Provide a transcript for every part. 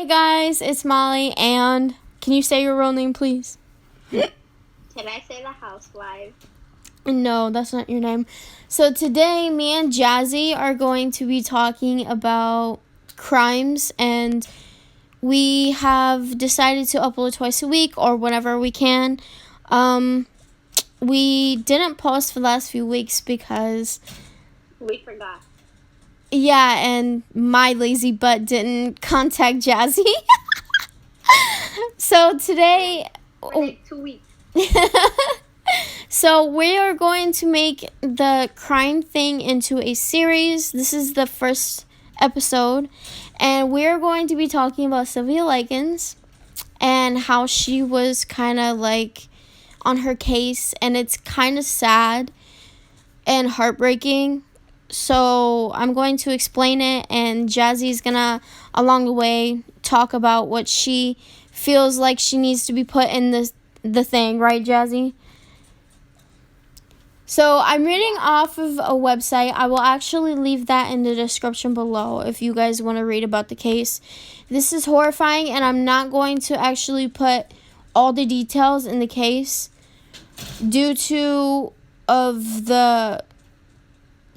Hey guys, it's Molly, and can you say your real name, please? Can I say the housewife? No, that's not your name. So today, me and Jazzy are going to be talking about crimes, and we have decided to upload twice a week or whenever we can. We didn't post for the last few weeks because We forgot. yeah, and my lazy butt didn't contact Jazzy. So today, For like 2 weeks. so we are going to make the crime thing into a series. This is the first episode, and we are going to be talking about Sylvia Likens and how she was kind of like on her case, and it's kind of sad and heartbreaking. So I'm going to explain it, and Jazzy's gonna, along the way, talk about what she feels like she needs to be put in the thing, right, Jazzy? So I'm reading off of a website. I will actually leave that in the description below if you guys want to read about the case. This is horrifying, and I'm not going to actually put all the details in the case due to of the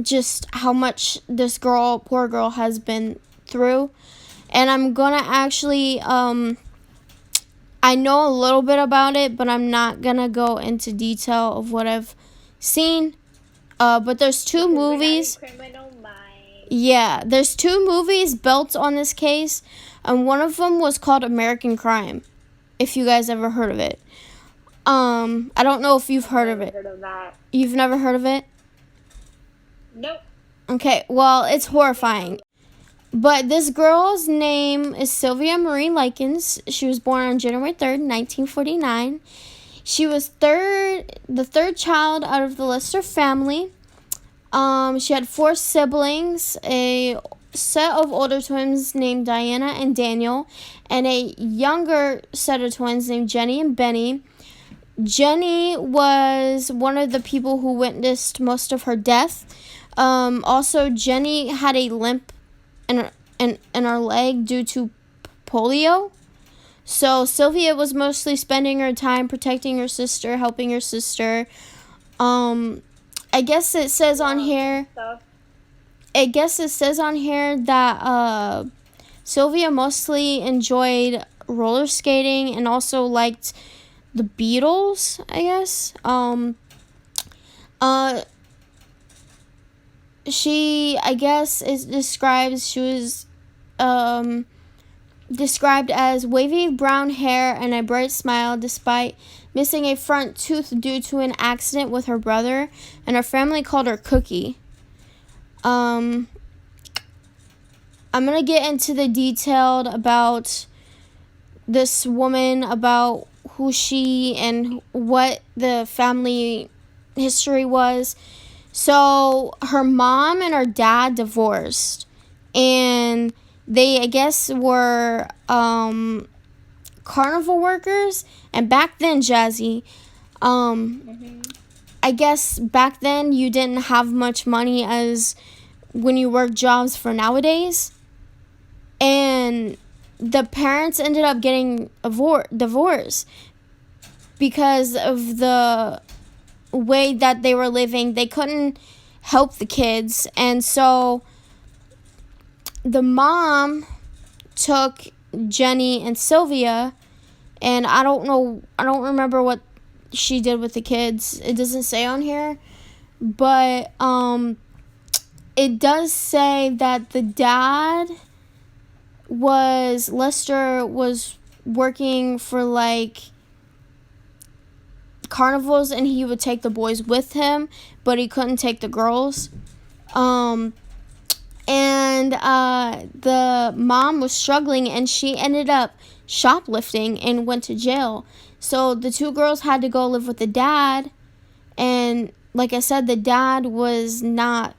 just how much this poor girl has been through. And I'm gonna actually I know a little bit about it, but I'm not gonna go into detail of what I've seen. But there's two movies. Criminal Minds. Yeah, there's two movies built on this case, and one of them was called American Crime. If you guys ever heard of it. I don't know if you've heard of it. Heard of that. You've never heard of it? Nope. Okay, well, it's horrifying. But this girl's name is Sylvia Marie Likens. She was born on January 3rd, 1949. She was the third child out of the Lister family. She had 4 siblings, a set of older twins named Diana and Daniel, and a younger set of twins named Jenny and Benny. Jenny was one of the people who witnessed most of her death. Also, Jenny had a limp in her leg due to polio. So Sylvia was mostly spending her time protecting her sister, helping her sister. I guess it says on here. That Sylvia mostly enjoyed roller skating and also liked the Beatles, I guess. She, I guess, she was described as wavy brown hair and a bright smile despite missing a front tooth due to an accident with her brother, and her family called her Cookie. I'm going to get into the detailed about this woman, about who she and what the family history was. So her mom and her dad divorced, and they, I guess, were carnival workers. And back then, Jazzy, I guess back then you didn't have much money as when you work jobs for nowadays. And the parents ended up getting divorced because of the way that they were living. They couldn't help the kids, and so the mom took Jenny and Sylvia, and I don't remember what she did with the kids. It doesn't say on here, but it does say that the dad Lester was working for like carnivals, and he would take the boys with him, but he couldn't take the girls. And the mom was struggling, and she ended up shoplifting and went to jail. So the 2 girls had to go live with the dad, and like I said, the dad was not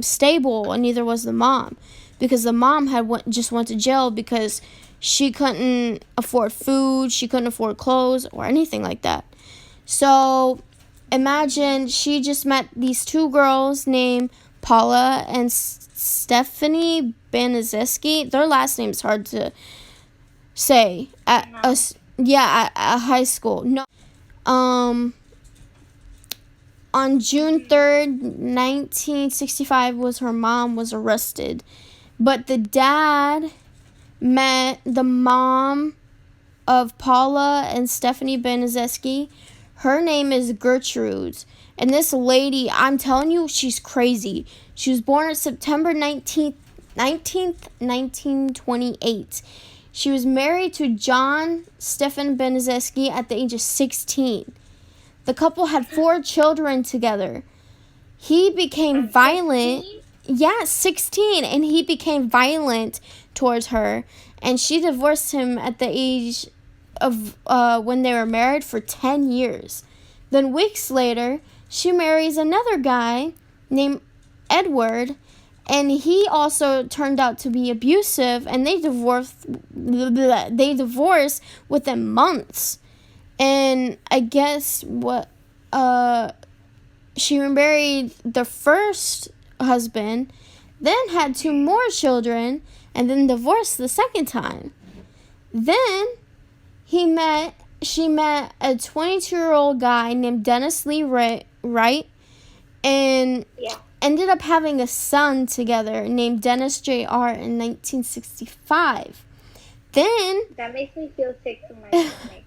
stable, and neither was the mom, because the mom just went to jail because she couldn't afford food, she couldn't afford clothes or anything like that. So imagine she just met these 2 girls named Paula and Stephanie Benzeski. Their last name's hard to say at a high school. No. On June 3rd, 1965 her mom was arrested. But the dad met the mom of Paula and Stephanie Benzeski. Her name is Gertrude. And this lady, I'm telling you, she's crazy. She was born on September 19th, 1928. She was married to John Stephen Benzeski at the age of 16. The couple had 4 children together. He became violent. 16? Yeah, 16. And he became violent towards her. And she divorced him at the age of when they were married for 10 years. Then weeks later, she marries another guy named Edward. And he also turned out to be abusive. And they divorced within months. And I guess she remarried the first husband, then had 2 more children, and then divorced the second time. Then she met a 22-year-old guy named Dennis Lee Wright, and ended up having a son together named Dennis Jr. in 1965. Then that makes me feel sick to my stomach.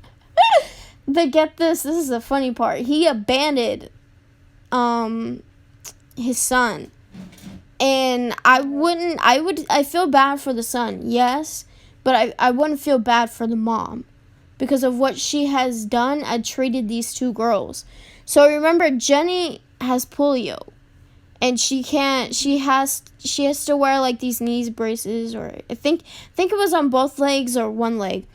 But get this is the funny part. He abandoned his son. And I feel bad for the son, yes, but I wouldn't feel bad for the mom because of what she has done and treated these 2 girls. So remember, Jenny has polio, and she has to wear like these knee braces, or I think it was on both legs or one leg.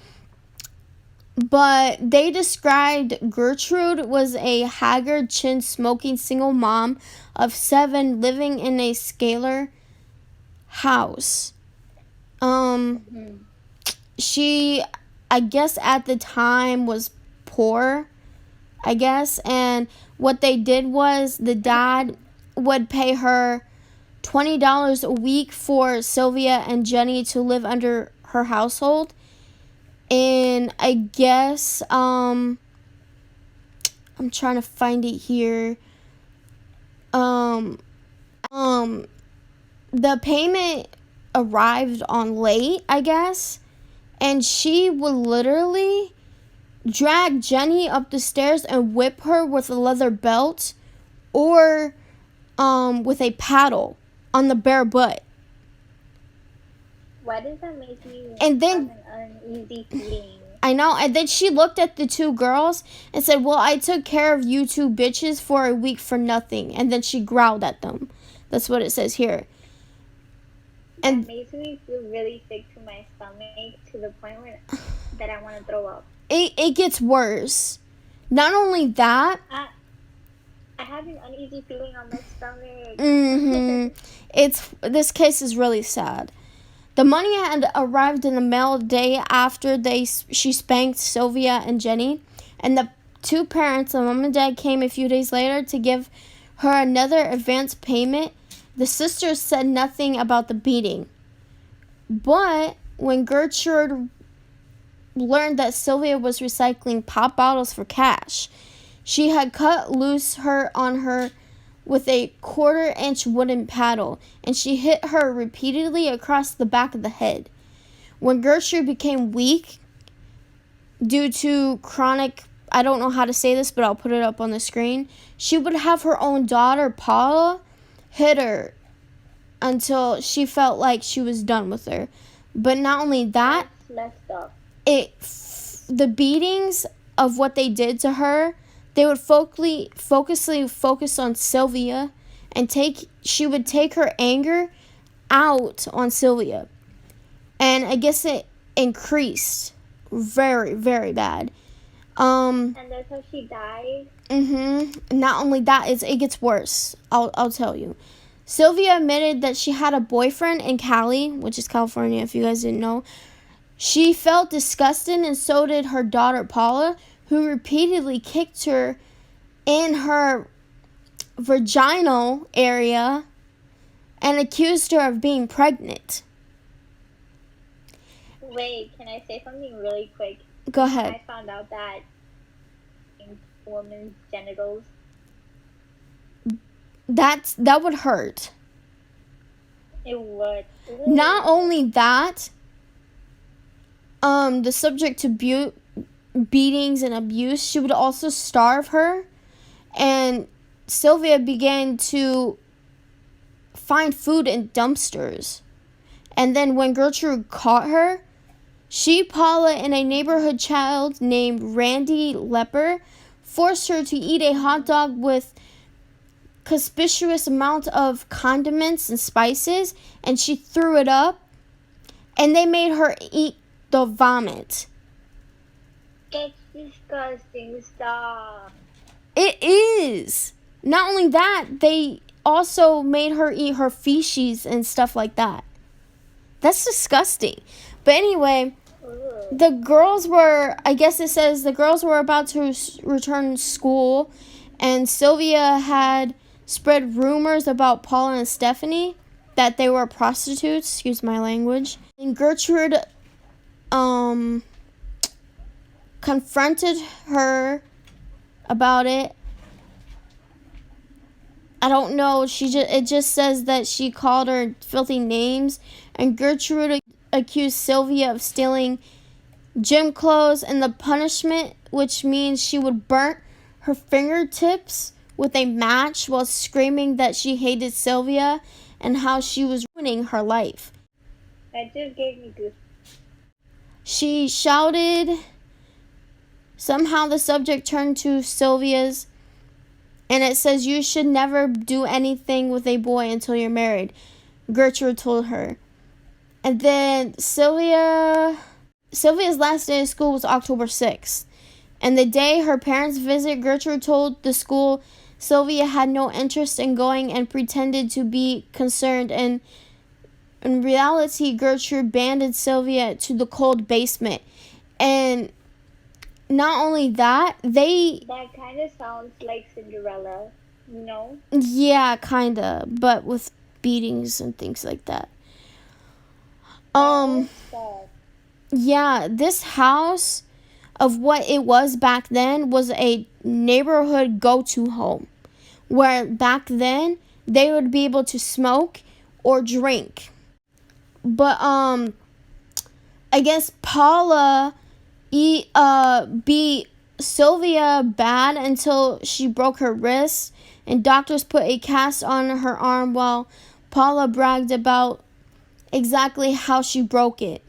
But they described Gertrude was a haggard, chin-smoking single mom of 7 living in a scalar house. She, I guess at the time, was poor, I guess. And what they did was the dad would pay her $20 a week for Sylvia and Jenny to live under her household. And I guess, I'm trying to find it here. The payment arrived on late, I guess. And she would literally drag Jenny up the stairs and whip her with a leather belt or with a paddle on the bare butt. Why does that make me and then have an uneasy feeling? I know. And then she looked at the 2 girls and said, well, I took care of you 2 bitches for a week for nothing. And then she growled at them. That's what it says here. And that makes me feel really sick to my stomach to the point where that I want to throw up. It gets worse. Not only that, I have an uneasy feeling on my stomach. This case is really sad. The money had arrived in the mail a day after she spanked Sylvia and Jenny, and the 2 parents, the mom and dad, came a few days later to give her another advance payment. The sisters said nothing about the beating. But when Gertrude learned that Sylvia was recycling pop bottles for cash, she had cut loose on her with a 1/4-inch wooden paddle, and she hit her repeatedly across the back of the head. When Gertrude became weak due to chronic, I don't know how to say this, but I'll put it up on the screen, she would have her own daughter, Paula, hit her until she felt like she was done with her. But not only that, that's messed up. The beatings of what they did to her, they would focus on Sylvia, and she would take her anger out on Sylvia. And I guess it increased very, very bad. And that's how she died? Not only that, it gets worse. I'll tell you. Sylvia admitted that she had a boyfriend in Cali, which is California if you guys didn't know. She felt disgusted, and so did her daughter Paula, who repeatedly kicked her in her vaginal area and accused her of being pregnant. Wait, can I say something really quick? Go ahead. I found out that in women's genitals. That would hurt. It would. Not only that, the subject to beatings and abuse, she would also starve her, and Sylvia began to find food in dumpsters. And then when Gertrude caught her, Paula, and a neighborhood child named Randy Lepper forced her to eat a hot dog with conspicuous amount of condiments and spices, and she threw it up, and they made her eat the vomit. It's disgusting. Stop. It is. Not only that, they also made her eat her feces and stuff like that. That's disgusting. But anyway, the girls were, I guess it says the girls were about to return to school, and Sylvia had spread rumors about Paula and Stephanie that they were prostitutes, excuse my language. And Gertrude confronted her about it. I don't know, it just says that she called her filthy names, and Gertrude accused Sylvia of stealing gym clothes, and the punishment, which means she would burn her fingertips with a match while screaming that she hated Sylvia and how she was ruining her life. That just gave me goosebumps. She shouted. Somehow the subject turned to Sylvia's, and it says, "You should never do anything with a boy until you're married," Gertrude told her. And then Sylvia's last day of school was October 6th. And the day her parents visit, Gertrude told the school Sylvia had no interest in going and pretended to be concerned. And in reality, Gertrude abandoned Sylvia to the cold basement. And not only that, That kind of sounds like Cinderella, you know? Yeah, kind of, but with beatings and things like that. Yeah, this house of what it was back then was a neighborhood go-to home, where back then they would be able to smoke or drink. But I guess Paula beat Sylvia bad until she broke her wrist, and doctors put a cast on her arm while Paula bragged about exactly how she broke it.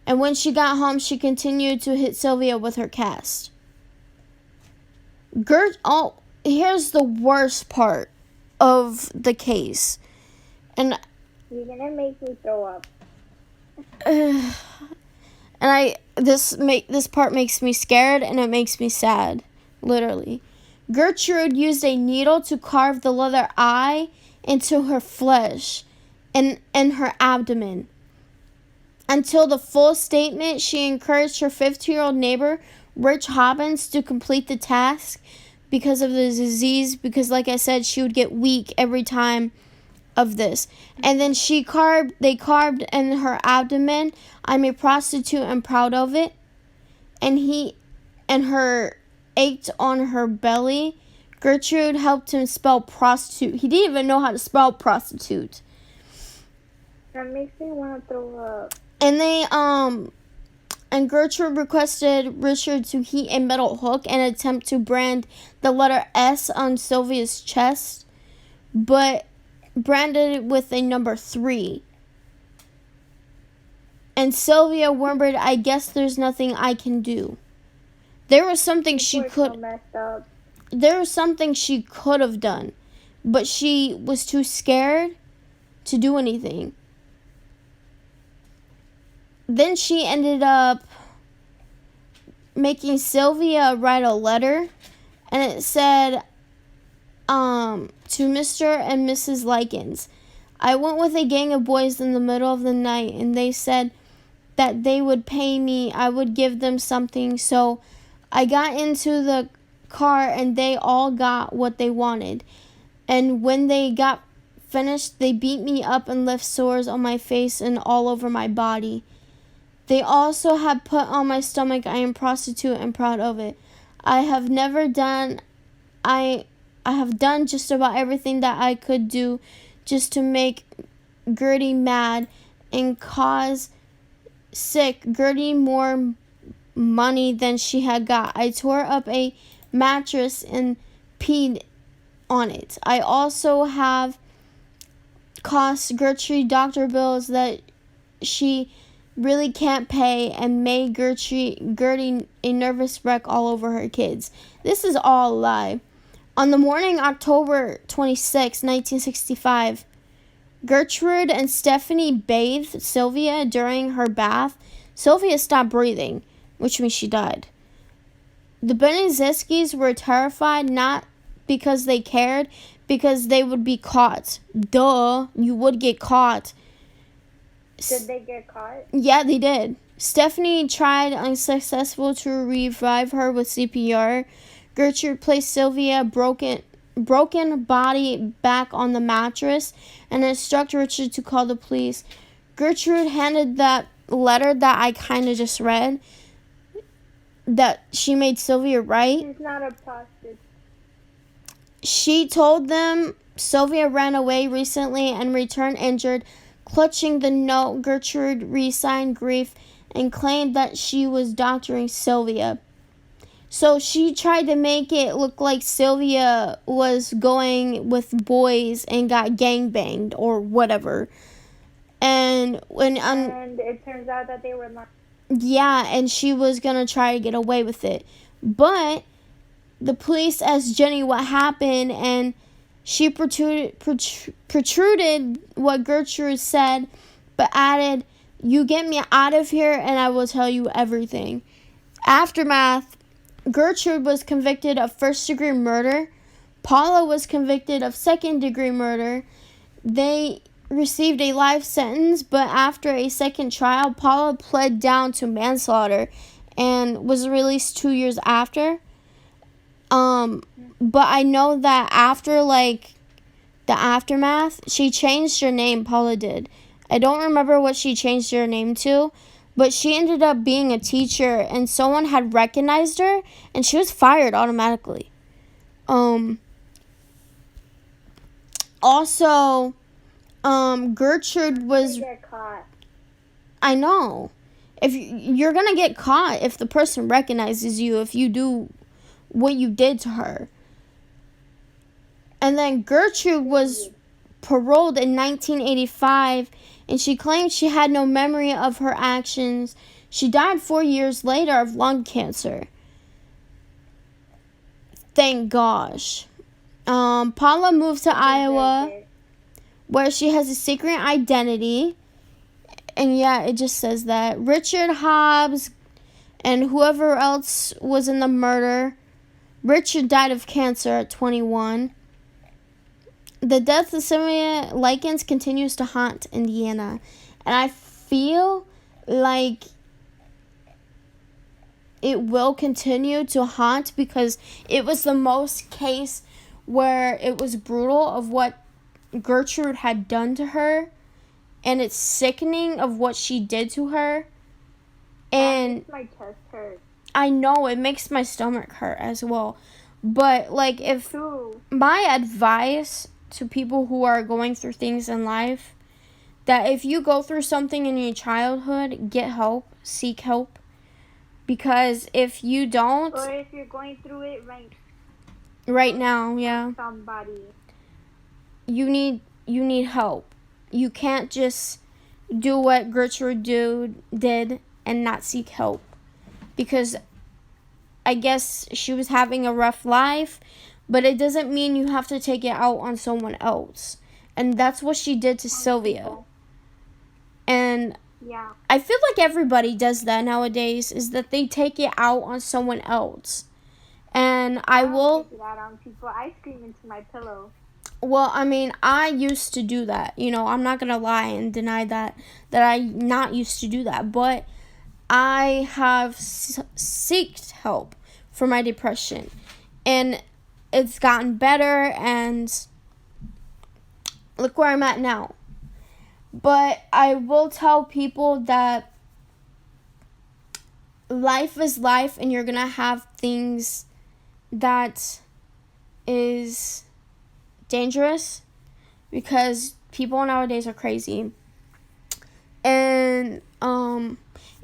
And when she got home, she continued to hit Sylvia with her cast. Here's the worst part of the case. And you're gonna make me throw up. And this part makes me scared, and it makes me sad, literally. Gertrude used a needle to carve the letter I into her flesh and her abdomen. Until the full statement, she encouraged her 15-year-old neighbor, Rich Hobbins, to complete the task because of the disease, because like I said, she would get weak every time of this. And then they carved in her abdomen, "I'm a prostitute and proud of it." And her ached on her belly. Gertrude helped him spell prostitute. He didn't even know how to spell prostitute. That makes me want to throw up. And Gertrude requested Richard to heat a metal hook and attempt to brand the letter S on Sylvia's chest, but branded it with a number 3. And Sylvia whimpered, "I guess there's nothing I can do." There was something she could have done, but she was too scared to do anything. Then she ended up making Sylvia write a letter, and it said, "To Mr. and Mrs. Likens, I went with a gang of boys in the middle of the night, and they said that they would pay me. I would give them something, so I got into the car, and they all got what they wanted. And when they got finished, they beat me up and left sores on my face and all over my body. They also had put on my stomach, I am prostitute and proud of it. I have done just about everything that I could do just to make Gertie mad and cause sick Gertie more money than she had got. I tore up a mattress and peed on it. I also have cost Gertrude doctor bills that she really can't pay and made Gertie a nervous wreck all over her kids. This is all a lie. On the morning October 26, 1965, Gertrude and Stephanie bathed Sylvia during her bath. Sylvia stopped breathing, which means she died. The Benezeskis were terrified, not because they cared, because they would be caught. Duh, you would get caught. Did they get caught? Yeah, they did. Stephanie tried unsuccessful to revive her with CPR. Gertrude placed Sylvia's broken body back on the mattress and instructed Richard to call the police. Gertrude handed that letter that I kind of just read, that she made Sylvia write. She's not a prostitute. She told them Sylvia ran away recently and returned injured. Clutching the note, Gertrude resigned grief and claimed that she was doctoring Sylvia. So she tried to make it look like Sylvia was going with boys and got gangbanged or whatever. And it turns out that they were not. Yeah, and she was going to try to get away with it. But the police asked Jenny what happened, and she protruded what Gertrude said, but added, "You get me out of here and I will tell you everything." Aftermath: Gertrude was convicted of first-degree murder. Paula was convicted of second-degree murder. They received a life sentence, but after a second trial, Paula pled down to manslaughter and was released 2 years after. But I know that after, like, the aftermath, she changed her name, Paula did. I don't remember what she changed her name to, but she ended up being a teacher, and someone had recognized her, and she was fired automatically. Also, Gertrude was... Get caught. I know. If you're gonna get caught if the person recognizes you, if you do what you did to her. And then Gertrude was paroled in 1985, and she claimed she had no memory of her actions. She died 4 years later of lung cancer. Thank gosh. Paula moved to Iowa, where she has a secret identity. And yeah, it just says that. Richard Hobbs and whoever else was in the murder. Richard died of cancer at 21. The death of Sylvialikens continues to haunt Indiana. And I feel like it will continue to haunt because it was the most case where it was brutal of what Gertrude had done to her. And it's sickening of what she did to her. And makes my chest hurt. I know, it makes my stomach hurt as well. But, like, if my advice to people who are going through things in life, that if you go through something in your childhood, get help, seek help. Because if you don't... Or if you're going through it right now, yeah. Somebody. You need help. You can't just do what Gertrude did and not seek help. Because I guess she was having a rough life, but it doesn't mean you have to take it out on someone else. And that's what she did to Sylvia. And yeah, I feel like everybody does that nowadays, is that they take it out on someone else. And I will take it out on people. I scream into my pillow. Well, I mean, I used to do that. You know, I'm not going to lie and deny that I not used to do that. But I have sought help for my depression. And it's gotten better, and look where I'm at now. But I will tell people that life is life, and you're gonna have things that is dangerous because people nowadays are crazy. And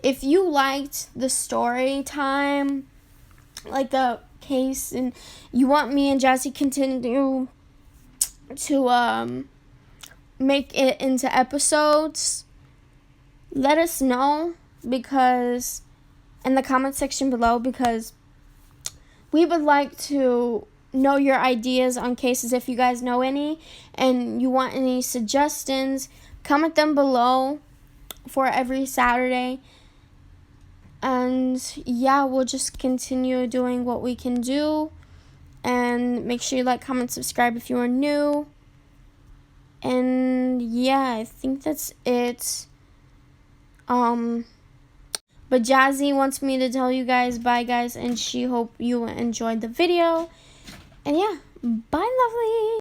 if you liked the story time, like the case, and you want me and Jazzy continue to make it into episodes, let us know because in the comment section below, because we would like to know your ideas on cases. If you guys know any and you want any suggestions, comment them below for every Saturday. And yeah, we'll just continue doing what we can do. And make sure you like, comment, subscribe if you are new. And yeah, I think that's it. But Jazzy wants me to tell you guys bye, guys, and she hope you enjoyed the video. And yeah, bye, lovely.